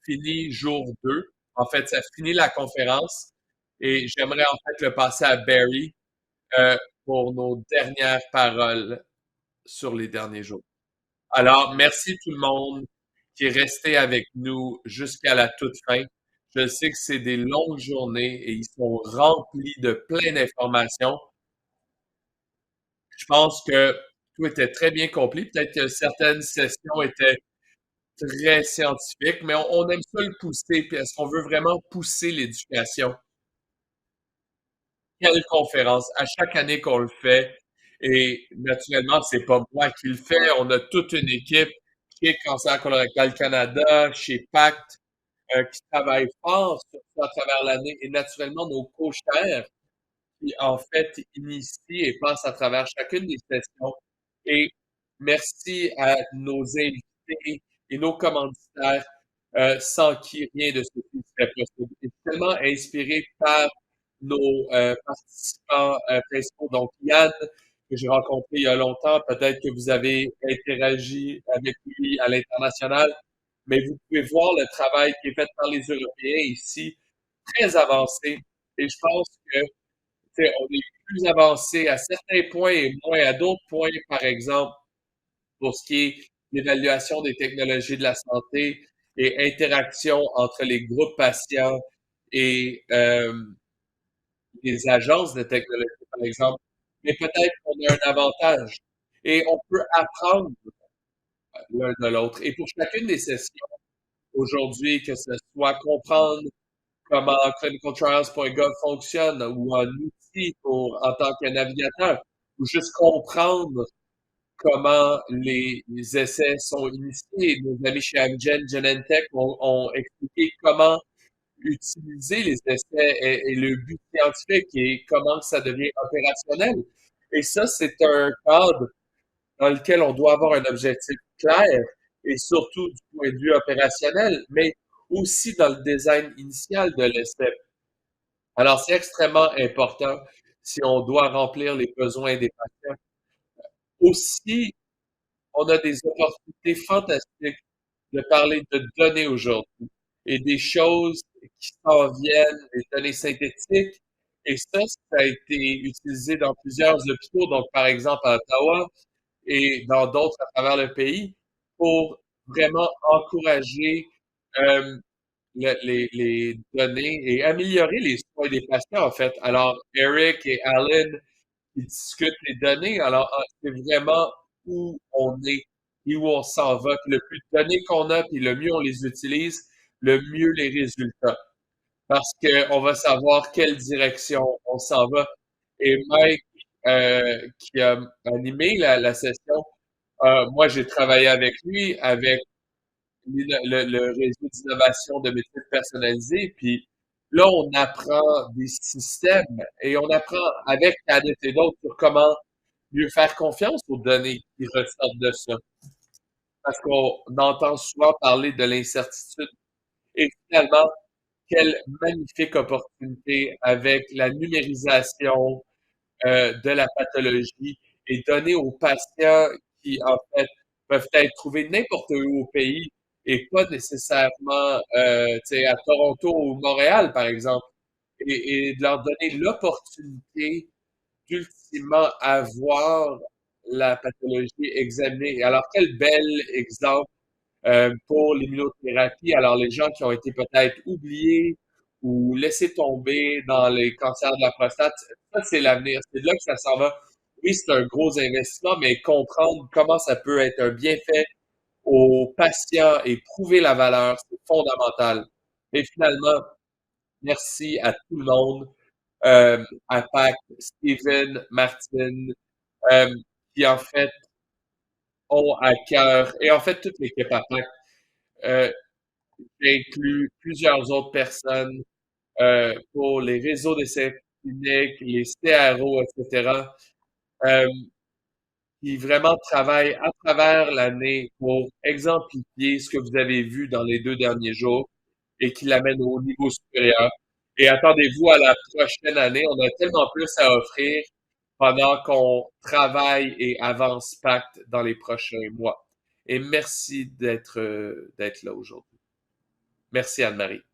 finit jour 2. En fait, ça finit la conférence et j'aimerais en fait le passer à Barry euh, pour nos dernières paroles sur les derniers jours. Alors, merci tout le monde qui est resté avec nous jusqu'à la toute fin. Je sais que c'est des longues journées et ils sont remplis de plein d'informations. Je pense que tout était très bien compris. Peut-être que certaines sessions étaient très scientifiques, mais on aime ça le pousser. Puis est-ce qu'on veut vraiment pousser l'éducation? Quelle conférence? À chaque année qu'on le fait, et naturellement, c'est pas moi qui le fais, on a toute une équipe chez Cancer Colorectal Canada, chez PACT, qui travaille fort sur ça à travers l'année, et naturellement, nos co-chairs qui, en fait, initient et passent à travers chacune des sessions. Et merci à nos invités et nos commanditaires, sans qui rien de ceci serait possible. Et tellement inspiré par nos participants principaux. Donc, Yann, que j'ai rencontré il y a longtemps, peut-être que vous avez interagi avec lui à l'international, mais vous pouvez voir le travail qui est fait par les Européens ici, très avancé. Et je pense que on est plus avancé à certains points et moins à d'autres points, par exemple, pour ce qui est l'évaluation des technologies de la santé et interaction entre les groupes patients et les agences de technologie, par exemple. Mais peut-être qu'on a un avantage et on peut apprendre l'un de l'autre. Et pour chacune des sessions aujourd'hui, que ce soit comprendre comment clinicaltrials.gov fonctionne ou un outil pour, en tant que navigateur, ou juste comprendre comment les essais sont initiés. Nos amis chez Amgen, Genentech ont expliqué comment utiliser les essais et le but scientifique et comment ça devient opérationnel. Et ça, c'est un cadre dans lequel on doit avoir un objectif clair et surtout du point de vue opérationnel, mais aussi dans le design initial de l'essai. Alors, c'est extrêmement important si on doit remplir les besoins des patients. Aussi, on a des opportunités fantastiques de parler de données aujourd'hui et des choses qui s'en viennent, des données synthétiques. Et ça a été utilisé dans plusieurs hôpitaux, donc par exemple à Ottawa et dans d'autres à travers le pays, pour vraiment encourager euh, les données et améliorer les soins des patients, en fait. Alors, Eric et Alan, ils discutent les données. Alors, c'est vraiment où on est et où on s'en va. Puis le plus de données qu'on a, puis le mieux on les utilise, le mieux les résultats. Parce qu'on va savoir quelle direction on s'en va. Et Mike, qui a animé la session, moi, j'ai travaillé avec lui, avec le réseau d'innovation de médecine personnalisée. Puis là, on apprend des systèmes et on apprend avec Cadet et d'autres sur comment mieux faire confiance aux données qui ressortent de ça. Parce qu'on entend souvent parler de l'incertitude. Et finalement, quelle magnifique opportunité avec la numérisation de la pathologie et donner aux patients qui, en fait, peuvent être trouvés n'importe où au pays et pas nécessairement à Toronto ou Montréal, par exemple, et de leur donner l'opportunité d'ultimement avoir la pathologie examinée. Alors, quel bel exemple pour l'immunothérapie. Alors, les gens qui ont été peut-être oubliés ou laissés tomber dans les cancers de la prostate, ça, c'est l'avenir. C'est de là que ça s'en va. Oui, c'est un gros investissement, mais comprendre comment ça peut être un bienfait aux patients et prouver la valeur, c'est fondamental. Et finalement, merci à tout le monde, à Pac, Steven, Martine, euh, qui en fait ont à cœur, et en fait toute l'équipe à Pac, euh, inclut plusieurs autres personnes pour les réseaux d'essais cliniques, les CRO, etc., euh, qui vraiment travaillent à travers l'année pour exemplifier ce que vous avez vu dans les 2 derniers jours et qui l'amènent au niveau supérieur. Et attendez-vous à la prochaine année. On a tellement plus à offrir pendant qu'on travaille et avance Pacte dans les prochains mois. Et merci d'être là aujourd'hui. Merci Anne-Marie.